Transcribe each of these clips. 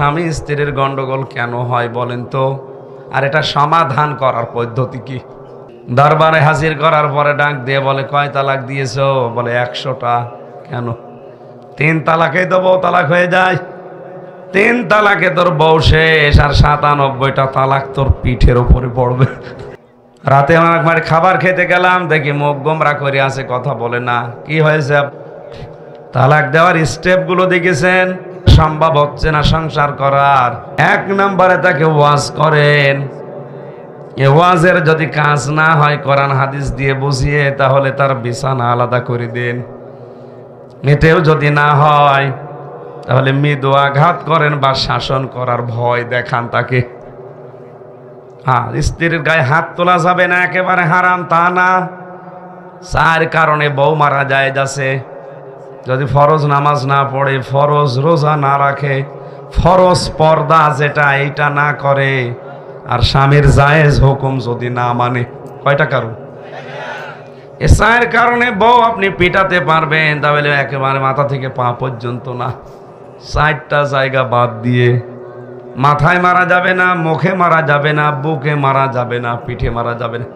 স্বামী স্ত্রীর গন্ডগোল কেন হয় বলেন তো? আর এটা সমাধান করার পদ্ধতি কি? দরবারে হাজির করার পরে ডাক দিয়ে বলে, কয় তালাক দিয়েছো? বলে 100টা। কেন? 3 তালাকে তো বউ তালাক হয়ে যায়। 3 তালাকে তোর বউ শেষ, আর 97টা তালাক তোর পিঠের উপরে পড়বে। রাতে একবার খাবার খেতে গেলাম, দেখি মুখ গোমরা করে আছে, কথা বলে না। কি হয়েছে? তালাক দেওয়ার স্টেপগুলো দেখেছেন? সম্ভব হচ্ছে না সংসার করার। 1 নম্বরে তাকে ওয়াজ করেন। এ ওয়াজের যদি কাজ না হয় কোরআন হাদিস দিয়ে বুঝিয়ে, তাহলে তার বিছানা আলাদা করে দেন। এতেও যদি না হয়, তাহলে মৃদু আঘাত করেন বা শাসন করার ভয় দেখান তাকে। হ্যাঁ, স্ত্রীর গায়ে হাত তোলা যাবে না, একেবারে হারাম তা না। 4 কারণে বউ মারা যায় যাচ্ছে। যদি ফরজ নামাজ না পড়ে, ফরজ রোজা না রাখে, ফরজ পর্দা যেটা এইটা না করে, আর স্বামীর জায়েজ হুকুম যদি না মানে। কয়টা কারণ? এ 4 কারণে বউ আপনি পিটাতে পারবেন, তাহলে একেবারে মাথা থেকে পা পর্যন্ত না, 4টা জায়গা বাদ দিয়ে। মাথায় মারা যাবে না, মুখে মারা যাবে না, বুকে মারা যাবে না, পিঠে মারা যাবে না।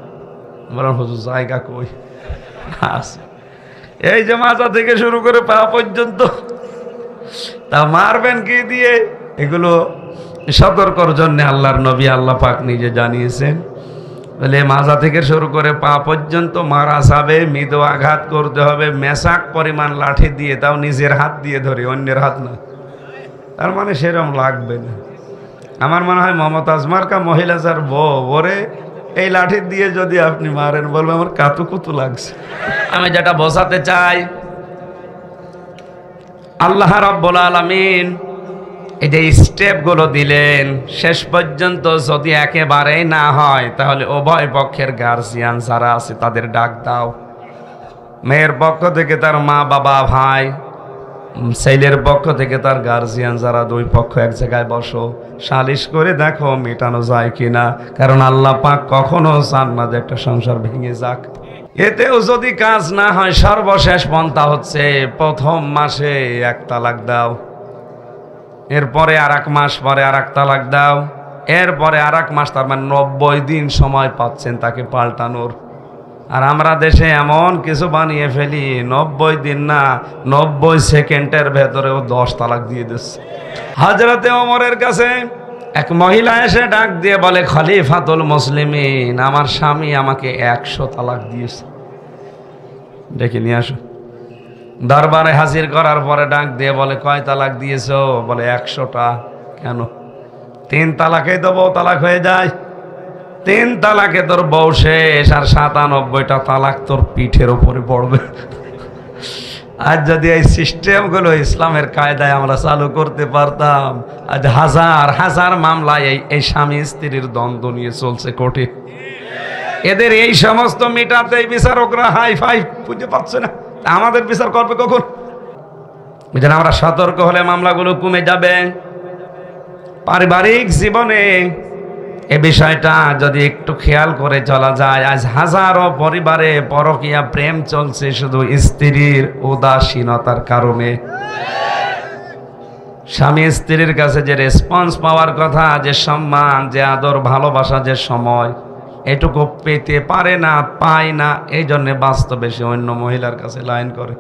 বলেন হুজুর জায়গা কই? আছে। এই যে মাথা থেকে শুরু করে পা পর্যন্ত। তা মারবেন কি দিয়ে? এগুলো সতর্কর জন্য আল্লাহর নবী আল্লাহ পাক নিজে জানিয়েছেন। বলে মাথা থেকে শুরু করে পা পর্যন্ত মারা যাবে, মৃদু আঘাত করতে হবে, মেশাক পরিমাণ লাঠি দিয়ে, তাও নিজের হাত দিয়ে ধরে, অন্যের হাত না। তার মানে সেরকম লাগবে না। আমার মনে হয় মমতাজ মার্কা মহিলা যার বউ, ওরে এই লাঠি দিয়ে যদি আপনি মারেন, বলবে আমার কাতু কুতু লাগছে। আমি যেটা বোঝাতে চাই, আল্লাহ রাব্বুল আলামিন এই যে স্টেপগুলো দিলেন, শেষ পর্যন্ত যদি একেবারেই না হয়, তাহলে উভয় পক্ষের গার্জিয়ান যারা আছে তাদের ডাক দাও। মেয়ের পক্ষ থেকে তার মা বাবা ভাই, ছেলের পক্ষ থেকে তার গার্জিয়ান যারা, 2 পক্ষ এক জায়গায় বসো, সালিশ করে দেখো মেটানো যায় কিনা। কারণ আল্লাহ পাক কখনো চান না যে একটা সংসার ভেঙে যাক। এতেও যদি কাজ না হয়, সর্বশেষ পন্থা হচ্ছে প্রথম মাসে 1 তালাক দাও, এরপরে আর 1 মাস পরে আর 1 তালাক দাও, এরপরে আর 1 মাস, তার মানে 90 দিন সময় পাচ্ছেন তাকে পাল্টানোর। আর আমরা দেশে এমন কিছু বানিয়ে ফেলি, 90 দিন না, 90 সেকেন্ডের ভেতরেও 10 তালাক দিয়ে দিচ্ছে। হযরতে ওমরের কাছে এক মহিলা এসে ডাক দিয়ে বলে, খলিফাতুল মুসলিমিন, আমার স্বামী আমাকে 100 তালাক দিয়েছে, ডেকে নিয়ে আসো। দরবারে হাজির করার পরে ডাক দিয়ে বলে, কয় তালাক দিয়েছো? বলে 100টা। কেন? 3 তালাকেই তো বউ তালাক হয়ে যায়। 3 তালাকে তোর বউ শেষ, আর 97টা তালাক তোর পিঠের উপরে পড়বে। আজ যদি এই সিস্টেমগুলো ইসলামের কায়দায় আমরা চালু করতে পারতাম, আজ হাজার হাজার মামলায় এই স্বামী স্ত্রীর দ্বন্দ্ব নিয়ে চলছে কোর্টে। এদের এই সমস্ত মিটাতে এই বিচারকরা হাই ফাই খুঁজে পাচ্ছে না, আমাদের বিচার করবে কখন? বুঝলেন, আমরা সতর্ক হলে মামলাগুলো কমে যাবে। পারিবারিক জীবনে এ বিষয়টা যদি একটু খেয়াল করে চলা যায়, আজ হাজারো পরিবারে পরকীয়া প্রেম চলছে শুধু স্ত্রীর উদাসীনতার কারণে। স্বামী স্ত্রীর কাছে যে রেসপন্স পাওয়ার কথা, যে সম্মান, যে আদর, ভালোবাসা, যে সময়, এটুকু পেতে পারে না, পায় না। এই জন্য বাস্তবে সে অন্য মহিলার কাছে লাইন করে।